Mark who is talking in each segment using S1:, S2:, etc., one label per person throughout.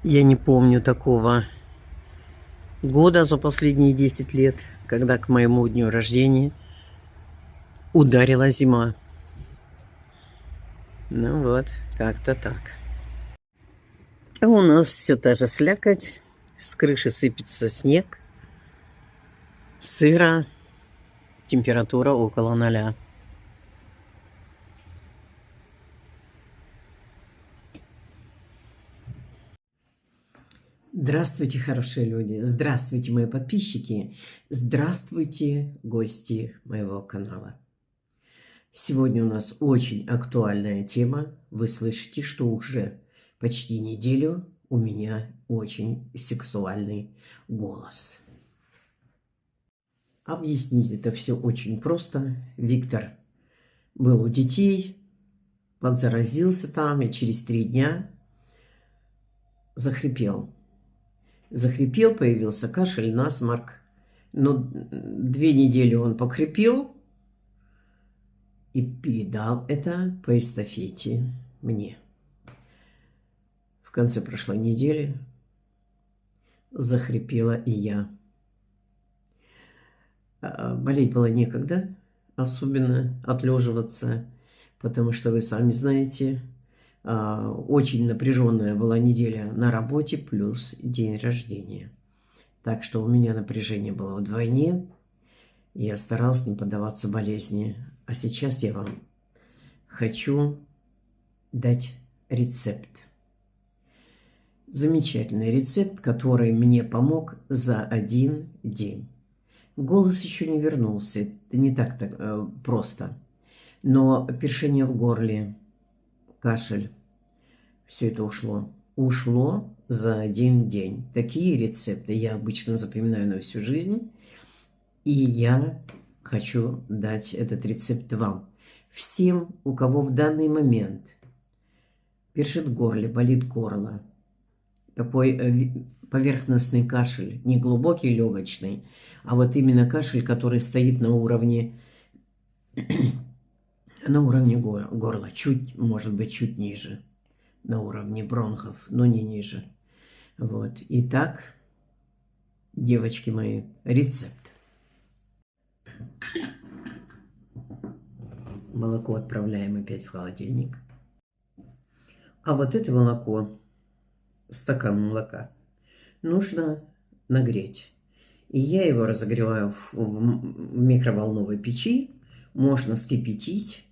S1: Я не помню такого года за последние 10 лет, когда к моему дню рождения ударила зима. Ну вот, как-то так. А у нас все та же слякоть, с крыши сыпется снег, сыро, температура около 0. Здравствуйте, хорошие люди! Здравствуйте, мои подписчики! Здравствуйте, гости моего канала! Сегодня у нас очень актуальная тема. Вы слышите, что уже почти неделю у меня очень сексуальный голос. Объяснить это все очень просто. Виктор был у детей, подзаразился там и через 3 дня захрипел. Захрипел, появился кашель, насморк. Но 2 недели он покрепел и передал это по эстафете мне. В конце прошлой недели захрипела и я. Болеть было некогда, особенно отлеживаться, потому что вы сами знаете, очень напряженная была неделя на работе плюс день рождения. Так что у меня напряжение было вдвойне, и я старалась не поддаваться болезни. А сейчас я вам хочу дать рецепт. Замечательный рецепт, который мне помог за 1 день. Голос еще не вернулся, это не так просто. Но першение в горле, кашель, все это ушло. Ушло за 1 день. Такие рецепты я обычно запоминаю на всю жизнь. И я хочу дать этот рецепт вам. Всем, у кого в данный момент першит в горле, болит горло, такой поверхностный кашель, не глубокий легочный, а вот именно кашель, который стоит на уровне горла, чуть, может быть, чуть ниже, на уровне бронхов, но не ниже. Вот. Итак, девочки мои, рецепт. Молоко отправляем опять в холодильник. А вот это молоко, стакан молока, нужно нагреть. И я его разогреваю в микроволновой печи. Можно вскипятить,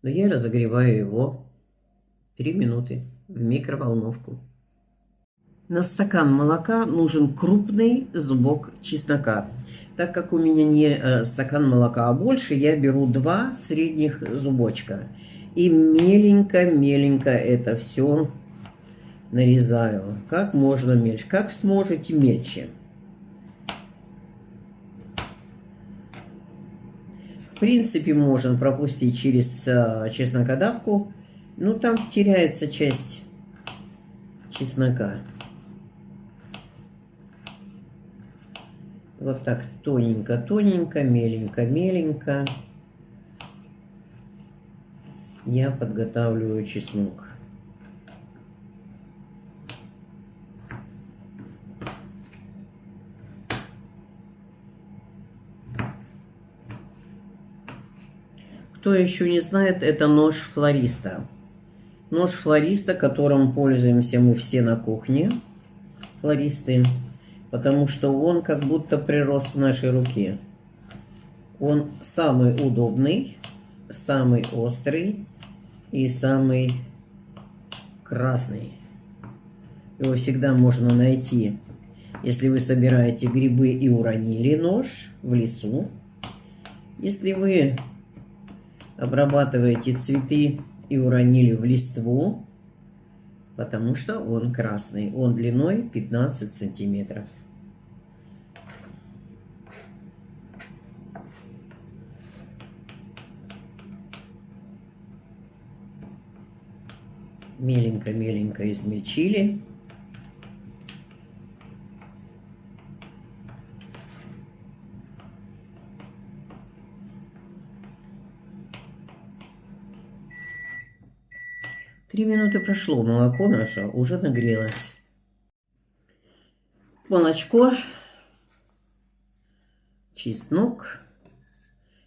S1: но я разогреваю его 3 минуты в микроволновку. На стакан молока нужен крупный зубок чеснока. Так как у меня не стакан молока, а больше, я беру 2 средних зубочка. И меленько-меленько это все нарезаю. Как можно мельче. Как сможете мельче. В принципе, можно пропустить через чеснокодавку. Ну, там теряется часть чеснока. Вот так тоненько-тоненько, меленько-меленько я подготавливаю чеснок. Кто еще не знает, это нож флориста. Нож флориста, которым пользуемся мы все на кухне, флористы, потому что он как будто прирос к нашей руке. Он самый удобный, самый острый и самый красный. Его всегда можно найти, если вы собираете грибы и уронили нож в лесу. Если вы обрабатываете цветы и уронили в листву, потому что он красный. Он длиной 15 сантиметров. Меленько-меленько измельчили. Три минуты прошло, молоко наше уже нагрелось. Молочко, чеснок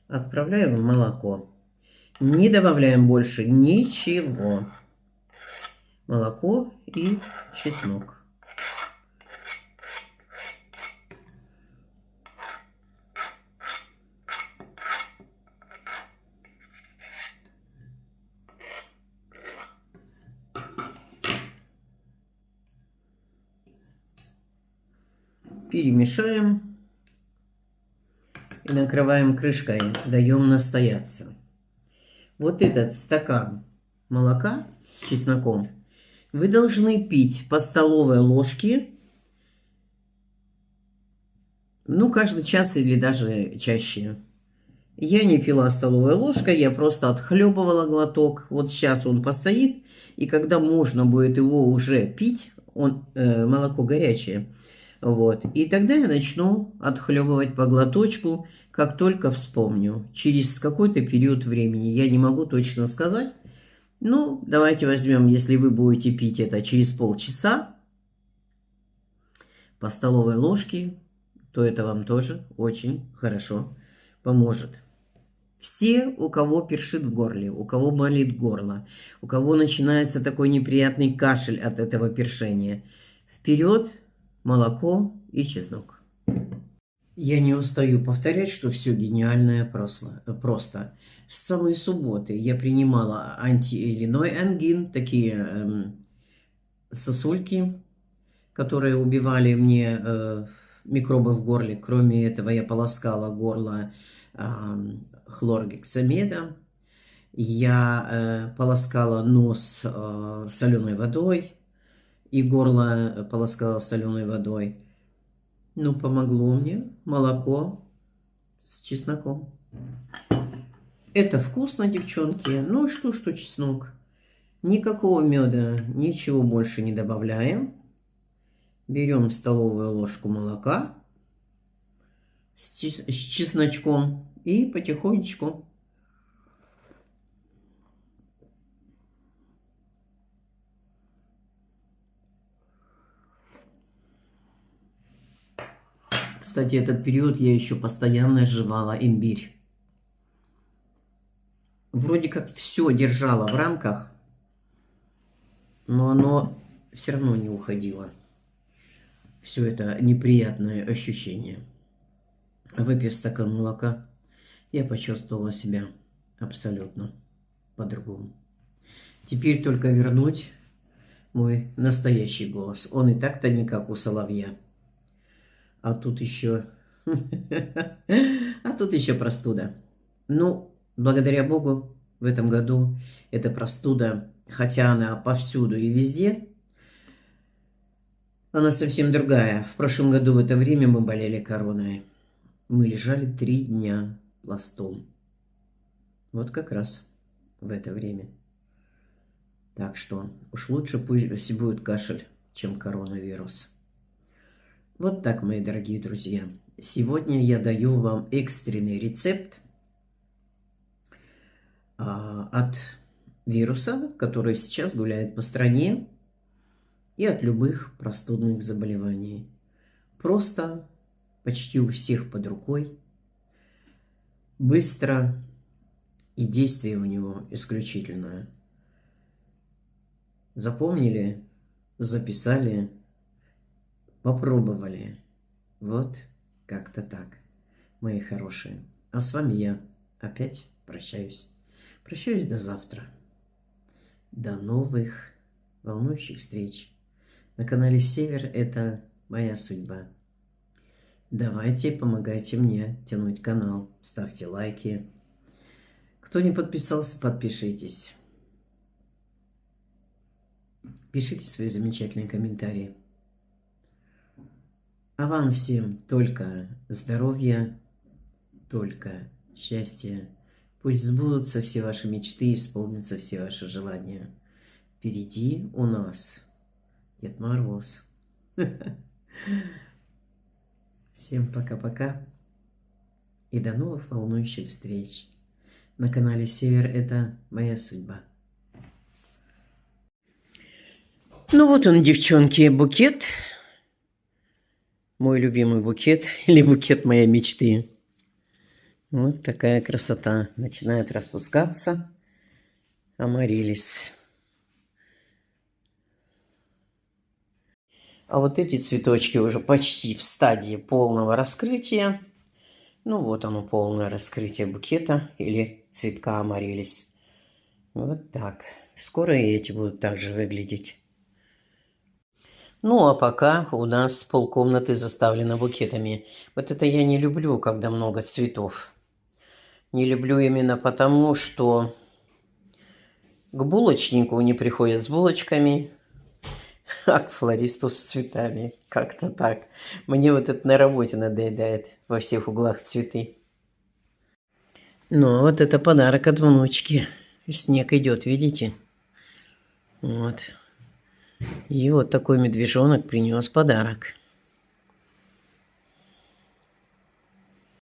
S1: отправляем в молоко. Не добавляем больше ничего. Молоко и чеснок. Перемешаем и накрываем крышкой, даем настояться. Вот этот стакан молока с чесноком вы должны пить по столовой ложке, ну, каждый час или даже чаще. Я не пила столовой ложкой, я просто отхлебывала глоток. Вот сейчас он постоит, и когда можно будет его уже пить, молоко горячее, вот, и тогда я начну отхлебывать по глоточку, как только вспомню. Через какой-то период времени, я не могу точно сказать. Ну, давайте возьмем, если вы будете пить это через полчаса по столовой ложке, то это вам тоже очень хорошо поможет. Все, у кого першит в горле, у кого болит горло, у кого начинается такой неприятный кашель от этого першения, вперед молоко и чеснок. Я не устаю повторять, что все гениальное просто. С самой субботы я принимала антиэлиной ангин, такие сосульки, которые убивали мне микробы в горле. Кроме этого, я полоскала горло хлоргексамидом. Я полоскала нос соленой водой и горло полоскала соленой водой. Ну, помогло мне молоко с чесноком. Это вкусно, девчонки. Ну, что чеснок. Никакого меда, ничего больше не добавляем. Берем столовую ложку молока с чесночком и потихонечку Кстати, этот период я еще постоянно жевала имбирь. Вроде как все держала в рамках, но оно все равно не уходило. Все это неприятное ощущение. Выпив стакан молока, я почувствовала себя абсолютно по-другому. Теперь только вернуть мой настоящий голос. Он и так-то не как у соловья. А тут еще... А тут еще простуда. Ну, благодаря Богу, в этом году эта простуда, хотя она повсюду и везде, она совсем другая. В прошлом году в это время мы болели короной. Мы лежали 3 дня пластом. Вот как раз в это время. Так что уж лучше пусть будет кашель, чем коронавирус. Вот так, мои дорогие друзья. Сегодня я даю вам экстренный рецепт от вируса, который сейчас гуляет по стране, и от любых простудных заболеваний. Просто почти у всех под рукой. Быстро, и действие у него исключительное. Запомнили, записали, попробовали. Вот как-то так, мои хорошие. А с вами я опять прощаюсь. Прощаюсь до завтра. До новых волнующих встреч. На канале Север это моя судьба. Давайте, помогайте мне тянуть канал. Ставьте лайки. Кто не подписался, подпишитесь. Пишите свои замечательные комментарии. А вам всем только здоровья, только счастья. Пусть сбудутся все ваши мечты, исполнятся все ваши желания. Впереди у нас Дед Мороз. Всем пока-пока. И до новых волнующих встреч. На канале Север это моя судьба. Ну вот он, девчонки, букет Мой любимый букет или букет моей мечты. Вот такая красота. Начинает распускаться амарилис. А вот эти цветочки уже почти в стадии полного раскрытия. Ну вот оно, полное раскрытие букета или цветка амарилис. Вот так. Скоро и эти будут также выглядеть. Ну, а пока у нас полкомнаты заставлено букетами. Вот это я не люблю, когда много цветов. Не люблю именно потому, что к булочнику не приходят с булочками, а к флористу с цветами. Как-то так. Мне вот это на работе надоедает. Во всех углах цветы. Ну, а вот это подарок от внучки. Снег идет, видите? Вот. И вот такой медвежонок принес подарок.